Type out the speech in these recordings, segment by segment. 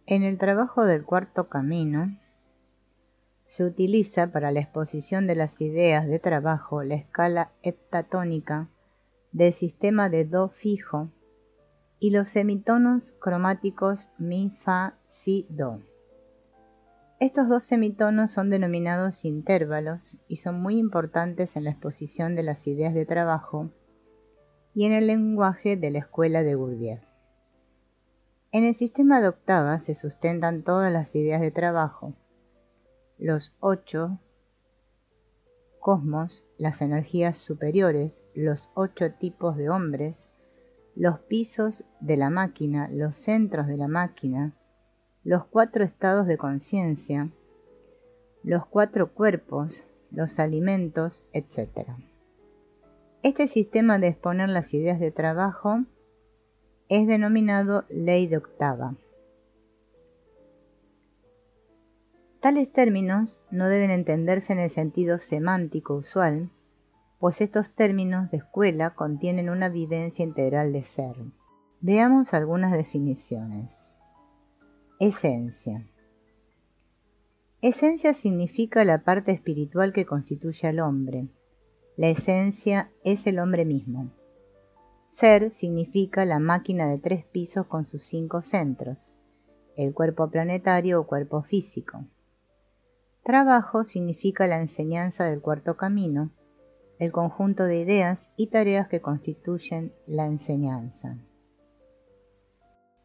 En el trabajo del cuarto camino, se utiliza para la exposición de las ideas de trabajo la escala heptatónica del sistema de do fijo y los semitonos cromáticos mi, fa, si, do. Estos dos semitonos son denominados intervalos y son muy importantes en la exposición de las ideas de trabajo y en el lenguaje de la escuela de Gurdjieff. En el sistema de octavas se sustentan todas las ideas de trabajo, los 8 cosmos, las energías superiores, los 8 tipos de hombres, los pisos de la máquina, los centros de la máquina, los 4 estados de conciencia, los 4 cuerpos, los alimentos, etc. Este sistema de exponer las ideas de trabajo es denominado ley de octava. Tales términos no deben entenderse en el sentido semántico usual, pues estos términos de escuela contienen una vivencia integral de ser. Veamos algunas definiciones. Esencia. Esencia significa la parte espiritual que constituye al hombre. La esencia es el hombre mismo. Ser significa la máquina de 3 pisos con sus 5 centros, el cuerpo planetario o cuerpo físico. Trabajo significa la enseñanza del cuarto camino, el conjunto de ideas y tareas que constituyen la enseñanza.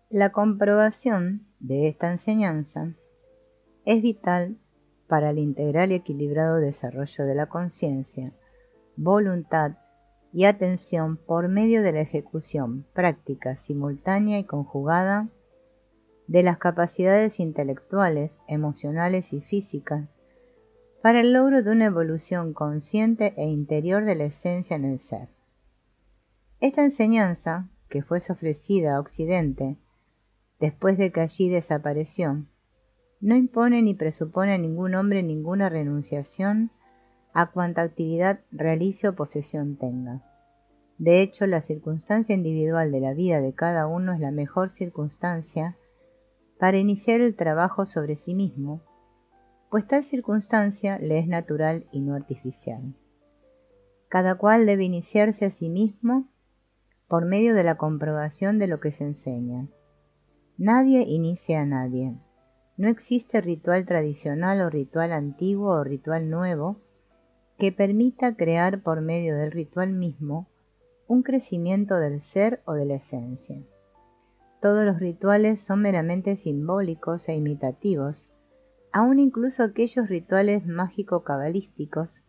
La comprobación de esta enseñanza es vital para el integral y equilibrado desarrollo de la conciencia, voluntad y atención por medio de la ejecución práctica, simultánea y conjugada de las capacidades intelectuales, emocionales y físicas para el logro de una evolución consciente e interior de la esencia en el ser. Esta enseñanza, que fue ofrecida a Occidente después de que allí desapareció, no impone ni presupone a ningún hombre ninguna renunciación a cuanta actividad realice o posesión tenga. De hecho, la circunstancia individual de la vida de cada uno es la mejor circunstancia para iniciar el trabajo sobre sí mismo, pues tal circunstancia le es natural y no artificial. Cada cual debe iniciarse a sí mismo por medio de la comprobación de lo que se enseña. Nadie inicia a nadie. No existe ritual tradicional o ritual antiguo o ritual nuevo que permita crear por medio del ritual mismo un crecimiento del ser o de la esencia. Todos los rituales son meramente simbólicos e imitativos, aun incluso aquellos rituales mágico-cabalísticos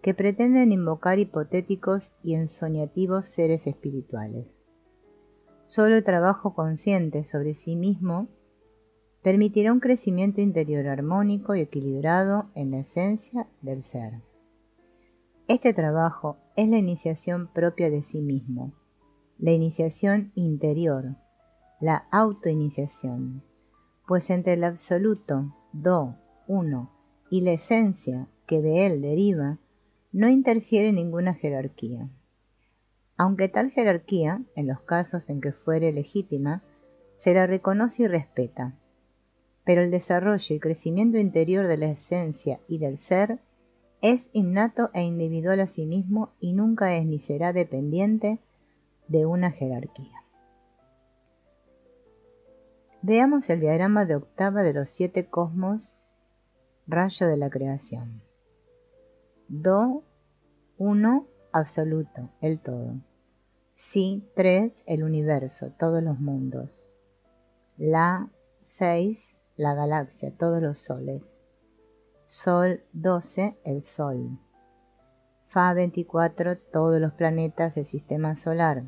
que pretenden invocar hipotéticos y ensoñativos seres espirituales. Solo el trabajo consciente sobre sí mismo permitirá un crecimiento interior armónico y equilibrado en la esencia del ser. Este trabajo es la iniciación propia de sí mismo, la iniciación interior, la autoiniciación, pues entre el absoluto, do, uno, y la esencia que de él deriva, no interfiere ninguna jerarquía. Aunque tal jerarquía, en los casos en que fuere legítima, se la reconoce y respeta, pero el desarrollo y crecimiento interior de la esencia y del ser es innato e individual a sí mismo y nunca es ni será dependiente de una jerarquía. Veamos el diagrama de octava de los 7 cosmos, rayo de la creación. Do, 1, absoluto, el todo. Si, 3, el universo, todos los mundos. La, 6, la galaxia, todos los soles. Sol 12, el Sol. Fa 24, todos los planetas del sistema solar.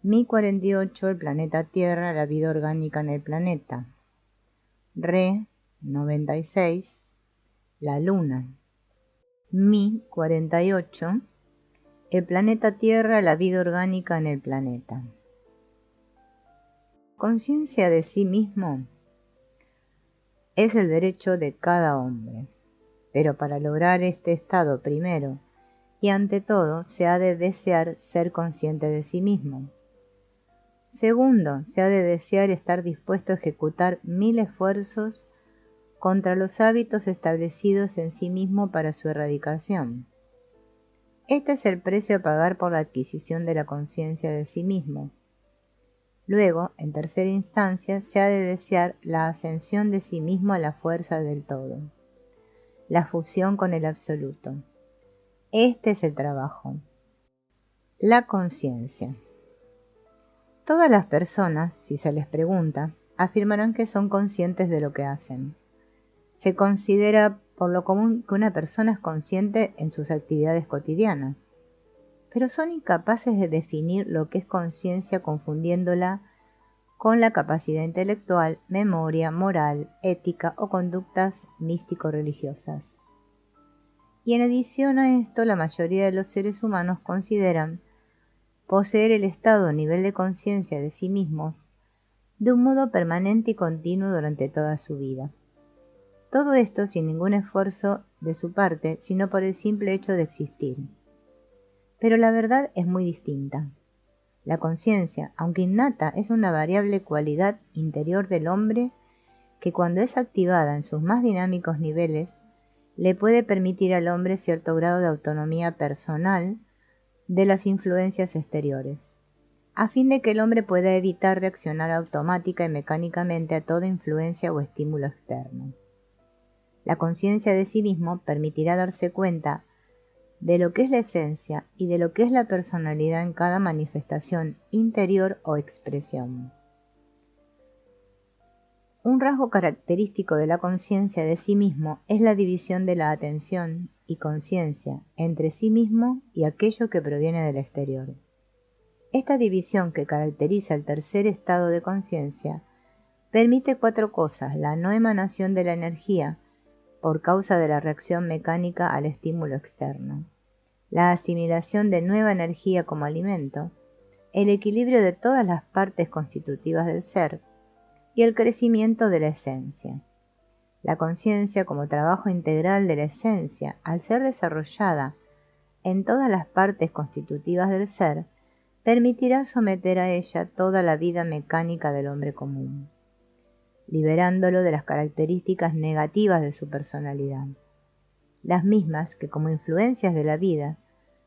Mi 48, el planeta Tierra, la vida orgánica en el planeta. Re 96, la Luna. Mi 48, el planeta Tierra, la vida orgánica en el planeta. Conciencia de sí mismo es el derecho de cada hombre, pero para lograr este estado primero y ante todo se ha de desear ser consciente de sí mismo. Segundo, se ha de desear estar dispuesto a ejecutar 1000 esfuerzos contra los hábitos establecidos en sí mismo para su erradicación. Este es el precio a pagar por la adquisición de la conciencia de sí mismo. Luego, en tercera instancia, se ha de desear la ascensión de sí mismo a la fuerza del todo, la fusión con el absoluto. Este es el trabajo. La conciencia. Todas las personas, si se les pregunta, afirmarán que son conscientes de lo que hacen. Se considera por lo común que una persona es consciente en sus actividades cotidianas, pero son incapaces de definir lo que es conciencia confundiéndola con la capacidad intelectual, memoria, moral, ética o conductas místico-religiosas. Y en adición a esto, la mayoría de los seres humanos consideran poseer el estado o nivel de conciencia de sí mismos de un modo permanente y continuo durante toda su vida. Todo esto sin ningún esfuerzo de su parte, sino por el simple hecho de existir. Pero la verdad es muy distinta. La conciencia, aunque innata, es una variable cualidad interior del hombre que cuando es activada en sus más dinámicos niveles, le puede permitir al hombre cierto grado de autonomía personal de las influencias exteriores, a fin de que el hombre pueda evitar reaccionar automática y mecánicamente a toda influencia o estímulo externo. La conciencia de sí mismo permitirá darse cuenta de lo que es la esencia y de lo que es la personalidad en cada manifestación interior o expresión. Un rasgo característico de la conciencia de sí mismo es la división de la atención y conciencia entre sí mismo y aquello que proviene del exterior. Esta división que caracteriza el tercer estado de conciencia permite 4 cosas: la no emanación de la energía por causa de la reacción mecánica al estímulo externo, la asimilación de nueva energía como alimento, el equilibrio de todas las partes constitutivas del ser y el crecimiento de la esencia. La conciencia como trabajo integral de la esencia, al ser desarrollada en todas las partes constitutivas del ser, permitirá someter a ella toda la vida mecánica del hombre común, liberándolo de las características negativas de su personalidad, las mismas que como influencias de la vida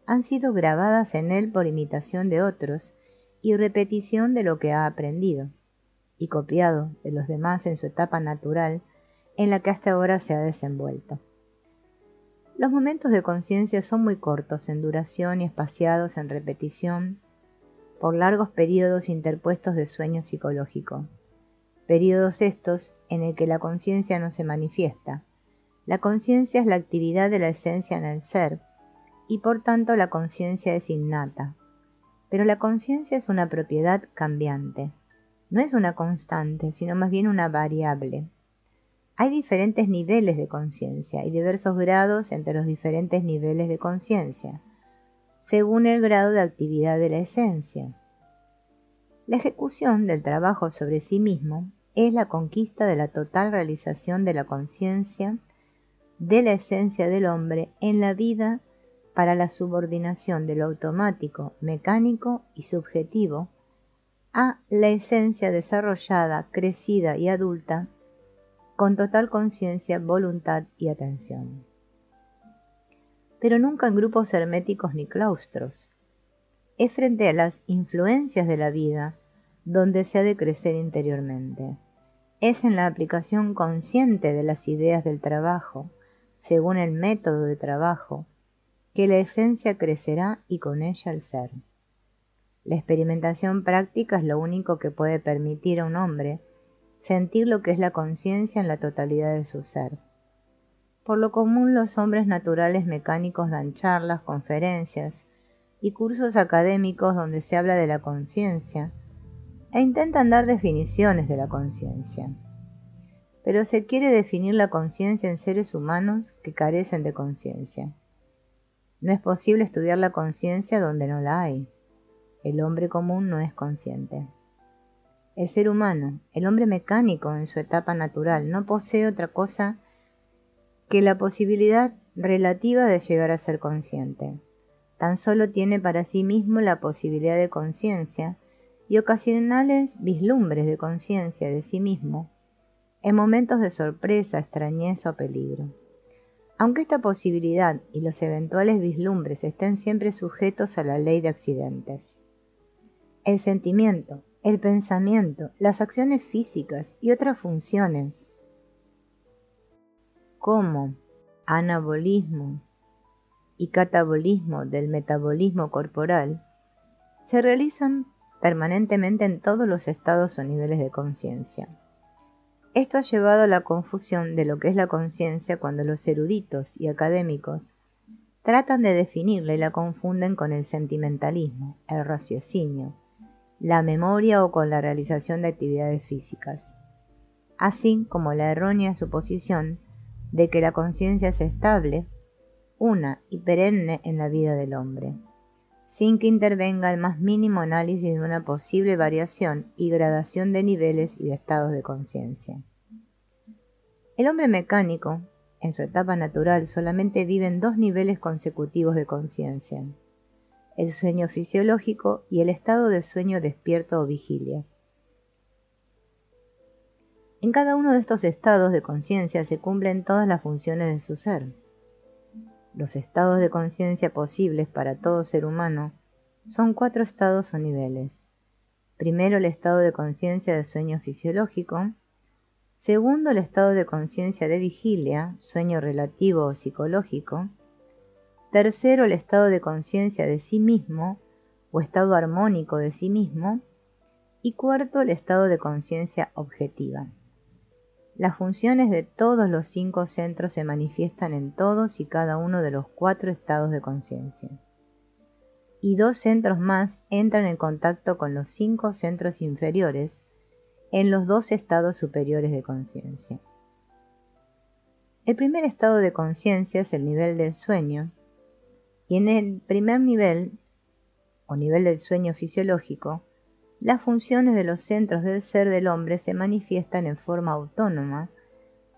han sido grabadas en él por imitación de otros y repetición de lo que ha aprendido y copiado de los demás en su etapa natural en la que hasta ahora se ha desenvuelto. Los momentos de conciencia son muy cortos en duración y espaciados en repetición por largos periodos interpuestos de sueño psicológico. Periodos estos en el que la conciencia no se manifiesta. La conciencia es la actividad de la esencia en el ser, y por tanto la conciencia es innata. Pero la conciencia es una propiedad cambiante. No es una constante, sino más bien una variable. Hay diferentes niveles de conciencia y diversos grados entre los diferentes niveles de conciencia, según el grado de actividad de la esencia. La ejecución del trabajo sobre sí mismo es la conquista de la total realización de la conciencia de la esencia del hombre en la vida para la subordinación de lo automático, mecánico y subjetivo a la esencia desarrollada, crecida y adulta, con total conciencia, voluntad y atención. Pero nunca en grupos herméticos ni claustros. Es frente a las influencias de la vida donde se ha de crecer interiormente. Es en la aplicación consciente de las ideas del trabajo, según el método de trabajo, que la esencia crecerá y con ella el ser. La experimentación práctica es lo único que puede permitir a un hombre sentir lo que es la conciencia en la totalidad de su ser. Por lo común, los hombres naturales mecánicos dan charlas, conferencias y cursos académicos donde se habla de la conciencia e intentan dar definiciones de la conciencia. Pero se quiere definir la conciencia en seres humanos que carecen de conciencia. No es posible estudiar la conciencia donde no la hay. El hombre común no es consciente. El ser humano, el hombre mecánico en su etapa natural, no posee otra cosa que la posibilidad relativa de llegar a ser consciente. Tan solo tiene para sí mismo la posibilidad de conciencia y ocasionales vislumbres de conciencia de sí mismo en momentos de sorpresa, extrañeza o peligro. Aunque esta posibilidad y los eventuales vislumbres estén siempre sujetos a la ley de accidentes. El sentimiento, el pensamiento, las acciones físicas y otras funciones, como anabolismo y catabolismo del metabolismo corporal, se realizan permanentemente en todos los estados o niveles de conciencia. Esto ha llevado a la confusión de lo que es la conciencia cuando los eruditos y académicos tratan de definirla y la confunden con el sentimentalismo, el raciocinio, la memoria o con la realización de actividades físicas, así como la errónea suposición de que la conciencia es estable, una y perenne en la vida del hombre, sin que intervenga el más mínimo análisis de una posible variación y gradación de niveles y de estados de conciencia. El hombre mecánico, en su etapa natural, solamente vive en 2 niveles consecutivos de conciencia: el sueño fisiológico y el estado de sueño despierto o vigilia. En cada uno de estos estados de conciencia se cumplen todas las funciones de su ser. Los estados de conciencia posibles para todo ser humano son 4 estados o niveles. Primero, el estado de conciencia de sueño fisiológico. Segundo, el estado de conciencia de vigilia, sueño relativo o psicológico. Tercero, el estado de conciencia de sí mismo o estado armónico de sí mismo. Y cuarto, el estado de conciencia objetiva. Las funciones de todos los 5 centros se manifiestan en todos y cada uno de los 4 estados de conciencia. Y 2 centros más entran en contacto con los 5 centros inferiores en los 2 estados superiores de conciencia. El primer estado de conciencia es el nivel del sueño, y en el primer nivel, o nivel del sueño fisiológico, las funciones de los centros del ser del hombre se manifiestan en forma autónoma,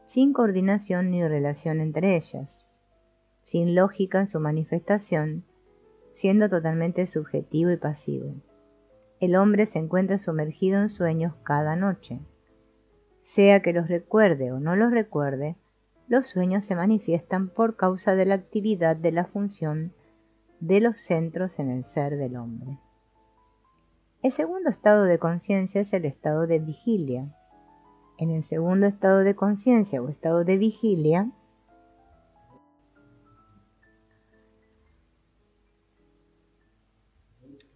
sin coordinación ni relación entre ellas, sin lógica en su manifestación, siendo totalmente subjetivo y pasivo. El hombre se encuentra sumergido en sueños cada noche. Sea que los recuerde o no los recuerde, los sueños se manifiestan por causa de la actividad de la función de los centros en el ser del hombre. El segundo estado de conciencia es el estado de vigilia. En el segundo estado de conciencia o estado de vigilia,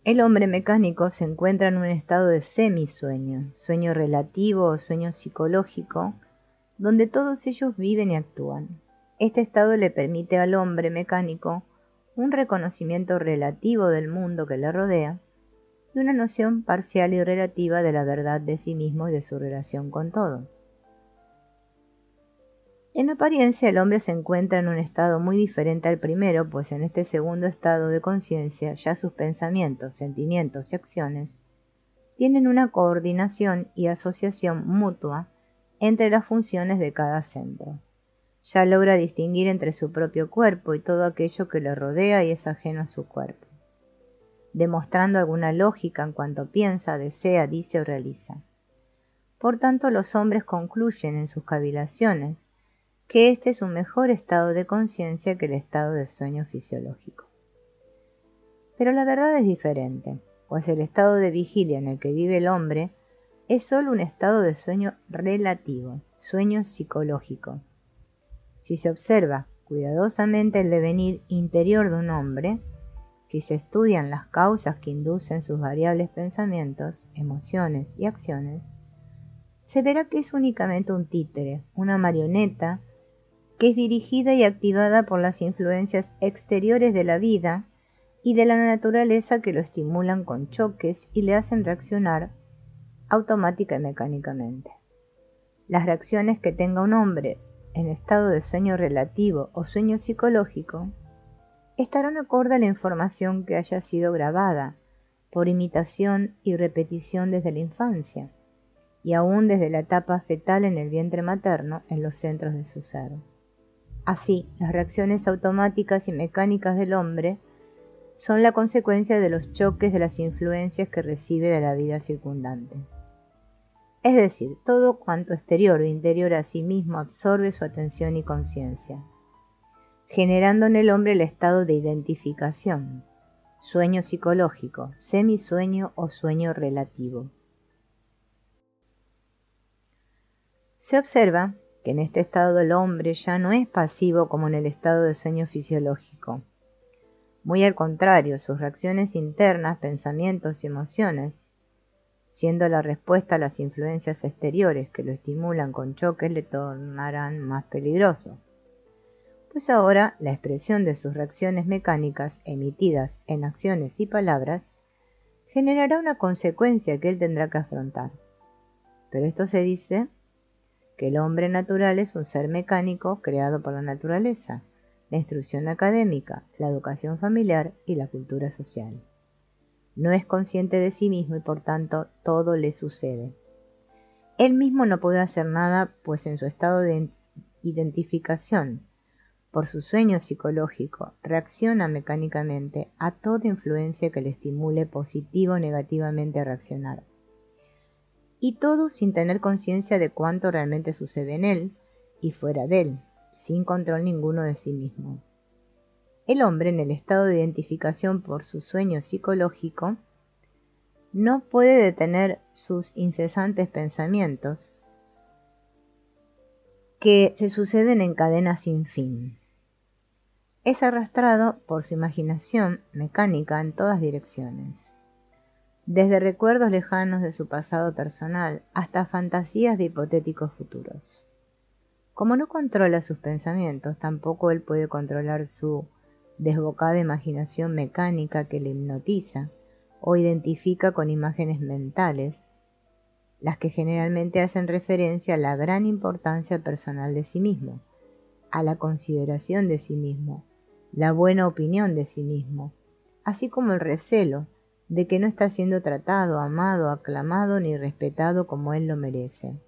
el hombre mecánico se encuentra en un estado de semisueño, sueño relativo o sueño psicológico, donde todos ellos viven y actúan. Este estado le permite al hombre mecánico un reconocimiento relativo del mundo que le rodea y una noción parcial y relativa de la verdad de sí mismo y de su relación con todos. En apariencia, el hombre se encuentra en un estado muy diferente al primero, pues en este segundo estado de conciencia ya sus pensamientos, sentimientos y acciones tienen una coordinación y asociación mutua entre las funciones de cada centro. Ya logra distinguir entre su propio cuerpo y todo aquello que le rodea y es ajeno a su cuerpo, demostrando alguna lógica en cuanto piensa, desea, dice o realiza. Por tanto, los hombres concluyen en sus cavilaciones que este es un mejor estado de conciencia que el estado de sueño fisiológico. Pero la verdad es diferente, pues el estado de vigilia en el que vive el hombre es solo un estado de sueño relativo, sueño psicológico. Si se observa cuidadosamente el devenir interior de un hombre, si se estudian las causas que inducen sus variables pensamientos, emociones y acciones, se verá que es únicamente un títere, una marioneta, que es dirigida y activada por las influencias exteriores de la vida y de la naturaleza que lo estimulan con choques y le hacen reaccionar automática y mecánicamente. Las reacciones que tenga un hombre en estado de sueño relativo o sueño psicológico estarán acorde a la información que haya sido grabada por imitación y repetición desde la infancia y aún desde la etapa fetal en el vientre materno en los centros de su ser. Así, las reacciones automáticas y mecánicas del hombre son la consecuencia de los choques de las influencias que recibe de la vida circundante. Es decir, todo cuanto exterior o interior a sí mismo absorbe su atención y conciencia, generando en el hombre el estado de identificación, sueño psicológico, semisueño o sueño relativo. Se observa que en este estado el hombre ya no es pasivo como en el estado de sueño fisiológico. Muy al contrario, sus reacciones internas, pensamientos y emociones, siendo la respuesta a las influencias exteriores que lo estimulan con choques, le tornarán más peligroso. Pues ahora la expresión de sus reacciones mecánicas emitidas en acciones y palabras generará una consecuencia que él tendrá que afrontar. Pero esto se dice que el hombre natural es un ser mecánico creado por la naturaleza, la instrucción académica, la educación familiar y la cultura social. No es consciente de sí mismo y por tanto todo le sucede. Él mismo no puede hacer nada, pues en su estado de identificación, por su sueño psicológico, reacciona mecánicamente a toda influencia que le estimule positivo o negativamente a reaccionar. Y todo sin tener conciencia de cuánto realmente sucede en él y fuera de él, sin control ninguno de sí mismo. El hombre, en el estado de identificación por su sueño psicológico, no puede detener sus incesantes pensamientos que se suceden en cadenas sin fin. Es arrastrado por su imaginación mecánica en todas direcciones, desde recuerdos lejanos de su pasado personal hasta fantasías de hipotéticos futuros. Como no controla sus pensamientos, tampoco él puede controlar su desbocada imaginación mecánica que le hipnotiza o identifica con imágenes mentales, las que generalmente hacen referencia a la gran importancia personal de sí mismo, a la consideración de sí mismo, la buena opinión de sí mismo, así como el recelo de que no está siendo tratado, amado, aclamado ni respetado como él lo merece.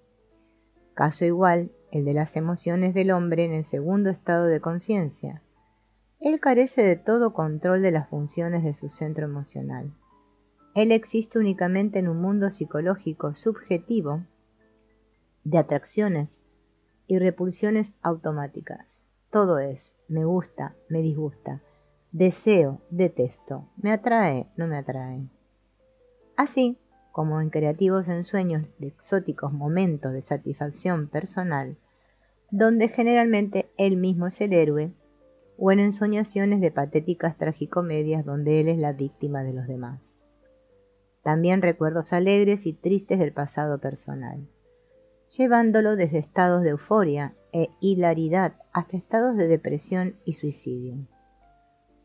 Caso igual el de las emociones del hombre en el segundo estado de conciencia. Él carece de todo control de las funciones de su centro emocional. Él existe únicamente en un mundo psicológico subjetivo de atracciones y repulsiones automáticas. Todo es, me gusta, me disgusta, deseo, detesto, me atrae, no me atrae. Así como en creativos ensueños de exóticos momentos de satisfacción personal, donde generalmente él mismo es el héroe, o en ensoñaciones de patéticas tragicomedias donde él es la víctima de los demás. También recuerdos alegres y tristes del pasado personal, llevándolo desde estados de euforia e hilaridad hasta estados de depresión y suicidio.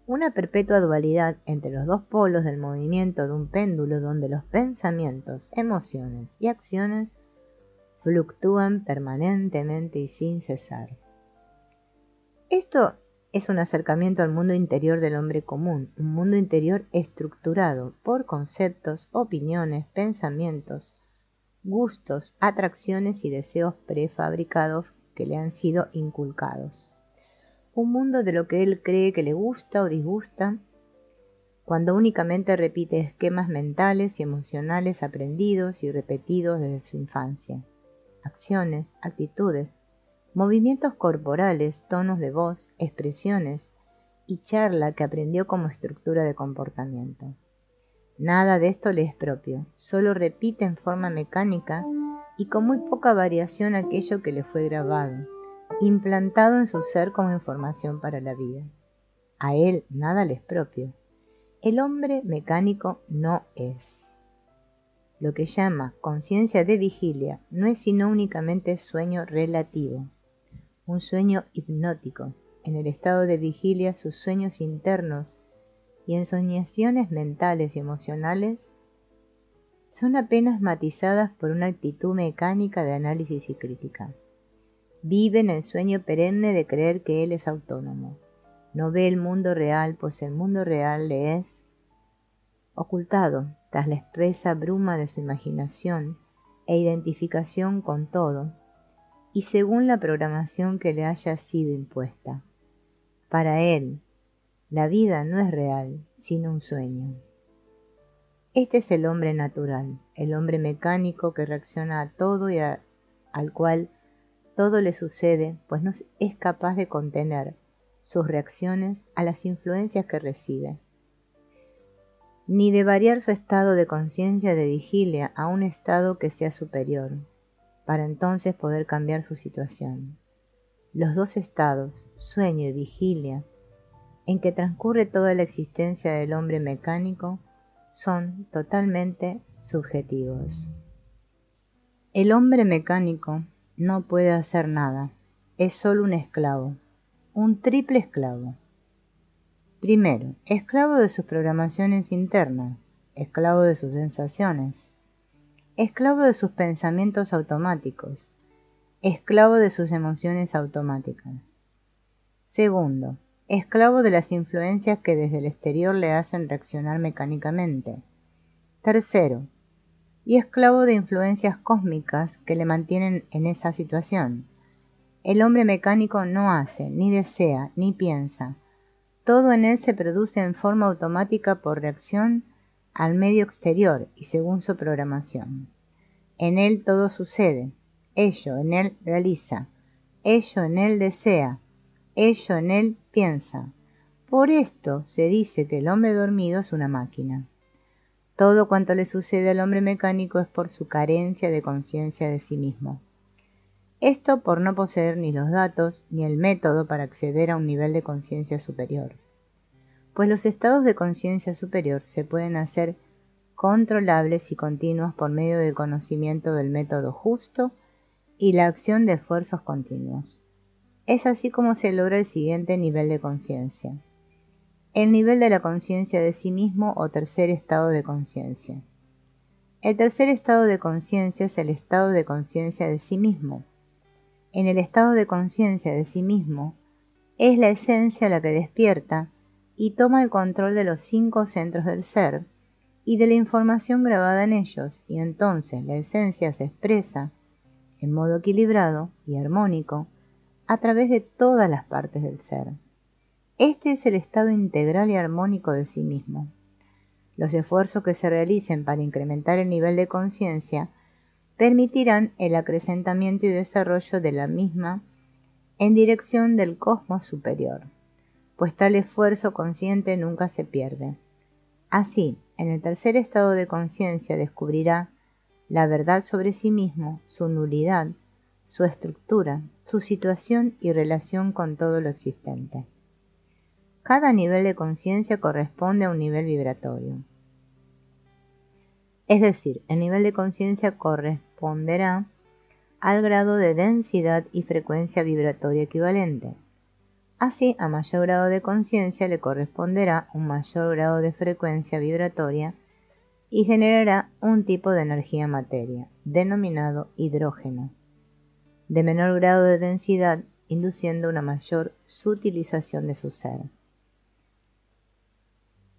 Una perpetua dualidad entre los dos polos del movimiento de un péndulo donde los pensamientos, emociones y acciones fluctúan permanentemente y sin cesar. Esto es un acercamiento al mundo interior del hombre común, un mundo interior estructurado por conceptos, opiniones, pensamientos, gustos, atracciones y deseos prefabricados que le han sido inculcados. Un mundo de lo que él cree que le gusta o disgusta, cuando únicamente repite esquemas mentales y emocionales aprendidos y repetidos desde su infancia. Acciones, actitudes, movimientos corporales, tonos de voz, expresiones y charla que aprendió como estructura de comportamiento. Nada de esto le es propio, solo repite en forma mecánica y con muy poca variación aquello que le fue grabado, implantado en su ser como información para la vida. A él nada le es propio. El hombre mecánico no es. Lo que llama conciencia de vigilia no es sino únicamente sueño relativo, un sueño hipnótico. En el estado de vigilia sus sueños internos y ensoñaciones mentales y emocionales son apenas matizadas por una actitud mecánica de análisis y crítica. Vive en el sueño perenne de creer que él es autónomo. No ve el mundo real, pues el mundo real le es ocultado tras la espesa bruma de su imaginación e identificación con todo, y según la programación que le haya sido impuesta. Para él, La vida no es real, sino un sueño. Este es el hombre natural, el hombre mecánico que reacciona a todo y al cual todo le sucede, pues no es capaz de contener sus reacciones a las influencias que recibe, ni de variar su estado de conciencia de vigilia a un estado que sea superior, para entonces poder cambiar su situación. Los dos estados, sueño y vigilia, en que transcurre toda la existencia del hombre mecánico, son totalmente subjetivos. El hombre mecánico no puede hacer nada, es solo un esclavo, un triple esclavo. Primero, esclavo de sus programaciones internas, esclavo de sus sensaciones, esclavo de sus pensamientos automáticos, esclavo de sus emociones automáticas. Segundo, esclavo de las influencias que desde el exterior le hacen reaccionar mecánicamente. Tercero, y esclavo de influencias cósmicas que le mantienen en esa situación. El hombre mecánico no hace, ni desea, ni piensa. Todo en él se produce en forma automática por reacción al medio exterior y según su programación. En él todo sucede, ello en él realiza, ello en él desea, ello en él piensa. Por esto se dice que el hombre dormido es una máquina. Todo cuanto le sucede al hombre mecánico es por su carencia de conciencia de sí mismo. Esto por no poseer ni los datos ni el método para acceder a un nivel de conciencia superior. Pues los estados de conciencia superior se pueden hacer controlables y continuos por medio del conocimiento del método justo y la acción de esfuerzos continuos. Es así como se logra el siguiente nivel de conciencia. El nivel de la conciencia de sí mismo o tercer estado de conciencia. El tercer estado de conciencia es el estado de conciencia de sí mismo. En el estado de conciencia de sí mismo es la esencia la que despierta y toma el control de los 5 centros del ser y de la información grabada en ellos, y entonces la esencia se expresa en modo equilibrado y armónico a través de todas las partes del ser. Este es el estado integral y armónico de sí mismo. Los esfuerzos que se realicen para incrementar el nivel de conciencia permitirán el acrecentamiento y desarrollo de la misma en dirección del cosmos superior, pues tal esfuerzo consciente nunca se pierde. Así, en el tercer estado de conciencia descubrirá la verdad sobre sí mismo, su nulidad, su estructura, su situación y relación con todo lo existente. Cada nivel de conciencia corresponde a un nivel vibratorio. Es decir, el nivel de conciencia corresponderá al grado de densidad y frecuencia vibratoria equivalente. Así, a mayor grado de conciencia le corresponderá un mayor grado de frecuencia vibratoria y generará un tipo de energía materia, denominado hidrógeno, de menor grado de densidad, induciendo una mayor sutilización de su ser.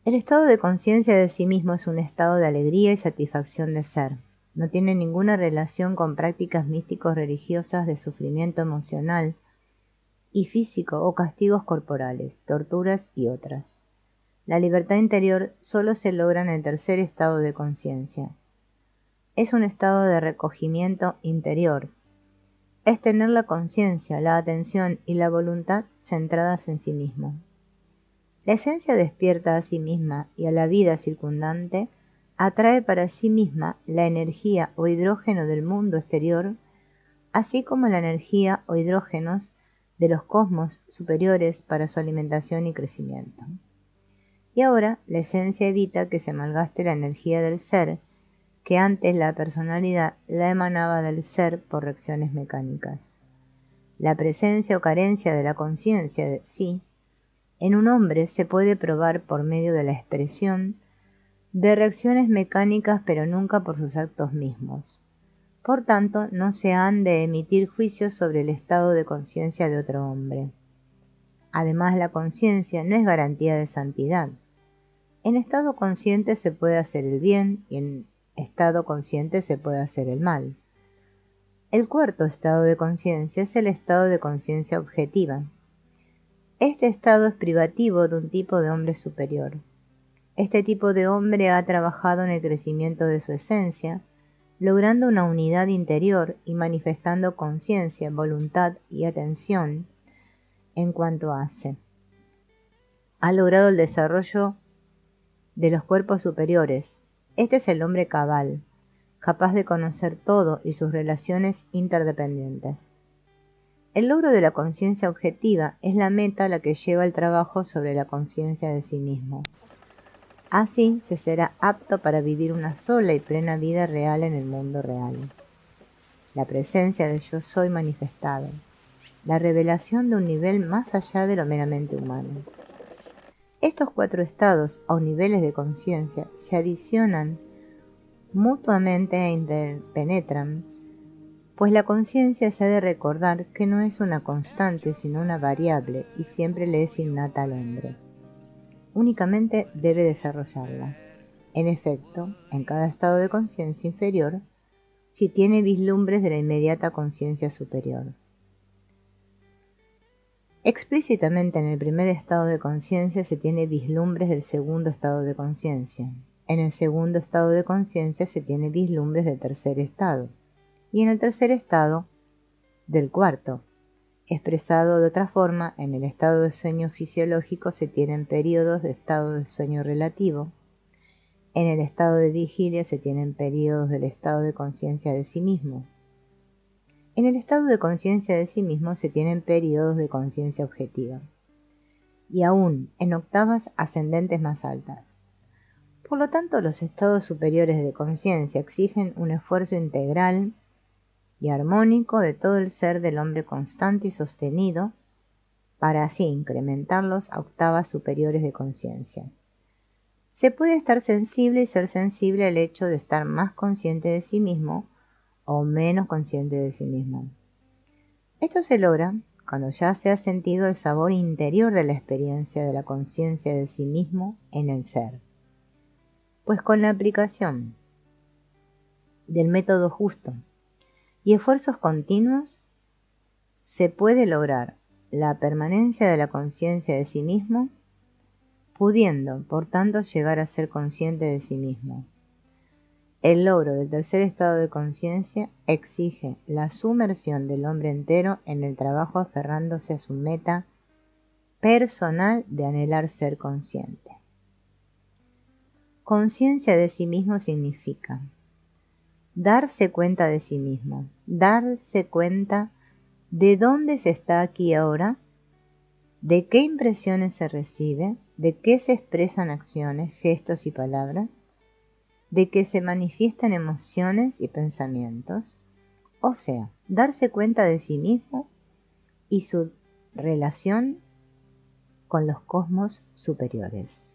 El estado de conciencia de sí mismo es un estado de alegría y satisfacción de ser. No tiene ninguna relación con prácticas místicos religiosas de sufrimiento emocional y físico o castigos corporales, torturas y otras. La libertad interior solo se logra en el tercer estado de conciencia. Es un estado de recogimiento interior. Es tener la conciencia, la atención y la voluntad centradas en sí mismo. La esencia despierta a sí misma y a la vida circundante atrae para sí misma la energía o hidrógeno del mundo exterior, así como la energía o hidrógenos de los cosmos superiores para su alimentación y crecimiento. Y ahora la esencia evita que se malgaste la energía del ser, que antes la personalidad la emanaba del ser por reacciones mecánicas. La presencia o carencia de la conciencia de sí en un hombre se puede probar por medio de la expresión de reacciones mecánicas, pero nunca por sus actos mismos. Por tanto, no se han de emitir juicios sobre el estado de conciencia de otro hombre. Además, la conciencia no es garantía de santidad. En estado consciente se puede hacer el bien y en estado consciente se puede hacer el mal. El cuarto estado de conciencia es el estado de conciencia objetiva. Este estado es privativo de un tipo de hombre superior. Este tipo de hombre ha trabajado en el crecimiento de su esencia, logrando una unidad interior y manifestando conciencia, voluntad y atención en cuanto hace. Ha logrado el desarrollo de los cuerpos superiores. Este es el hombre cabal, capaz de conocer todo y sus relaciones interdependientes. El logro de la conciencia objetiva es la meta a la que lleva el trabajo sobre la conciencia de sí mismo. Así se será apto para vivir una sola y plena vida real en el mundo real. La presencia del yo soy manifestado, la revelación de un nivel más allá de lo meramente humano. Estos 4 estados o niveles de conciencia se adicionan mutuamente e interpenetran, pues la conciencia se ha de recordar que no es una constante sino una variable y siempre le es innata al hombre. Únicamente debe desarrollarla. En efecto, en cada estado de conciencia inferior, si tiene vislumbres de la inmediata conciencia superior. Explícitamente en el primer estado de conciencia se tiene vislumbres del segundo estado de conciencia. En el segundo estado de conciencia se tiene vislumbres del tercer estado. Y en el tercer estado, del cuarto. Expresado de otra forma, en el estado de sueño fisiológico se tienen periodos de estado de sueño relativo. En el estado de vigilia se tienen periodos del estado de conciencia de sí mismo. En el estado de conciencia de sí mismo se tienen periodos de conciencia objetiva. Y aún en octavas ascendentes más altas. Por lo tanto, los estados superiores de conciencia exigen un esfuerzo integral y armónico de todo el ser del hombre constante y sostenido, para así incrementarlos a octavas superiores de conciencia. Se puede estar sensible y ser sensible al hecho de estar más consciente de sí mismo o menos consciente de sí mismo. Esto se logra cuando ya se ha sentido el sabor interior de la experiencia de la conciencia de sí mismo en el ser. Pues con la aplicación del método justo y esfuerzos continuos se puede lograr la permanencia de la conciencia de sí mismo, pudiendo, por tanto, llegar a ser consciente de sí mismo. El logro del tercer estado de conciencia exige la sumersión del hombre entero en el trabajo aferrándose a su meta personal de anhelar ser consciente. Conciencia de sí mismo significa darse cuenta de sí mismo, darse cuenta de dónde se está aquí ahora, de qué impresiones se recibe, de qué se expresan acciones, gestos y palabras, de qué se manifiestan emociones y pensamientos, o sea, darse cuenta de sí mismo y su relación con los cosmos superiores.